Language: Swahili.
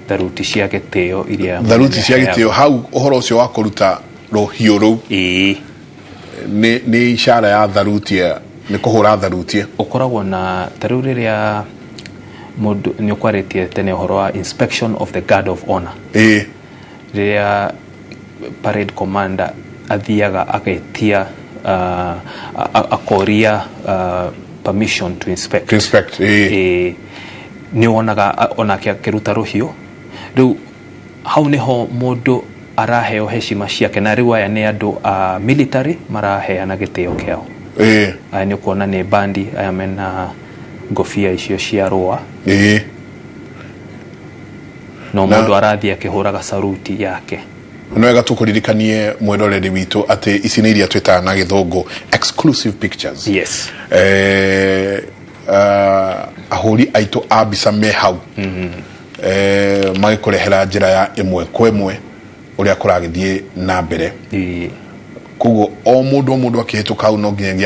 Daruti cia gitio iria daruti cia gitio hau uhoro ucio wa kuruta rohio ru ni ishara ya daruti ni kuhura daruti ukoragwo na taruri ria mundu ni ukwaretie tene uhoro wa inspection of the guard of honor ria parade commander athiaga agetia akoria permission to inspect ni wonaga onake akiruta ruhio riu hau niho mundu araheo heshima ciake na riu aya ni andu military maraheana gitio kiao aya ni kuona ni bandi aya mena ngofia icio cia rua no mundu arathia akihuraga saruti yake no wega tukuririkanie mwendoreri witu ati ici ni iria twita na githungu exclusive pictures ahuri aitu abisa me hau magikurehera njira ya imwe kwa imwe uria kuragithie na mbere kugo o mundu akihituka hau no nginyagia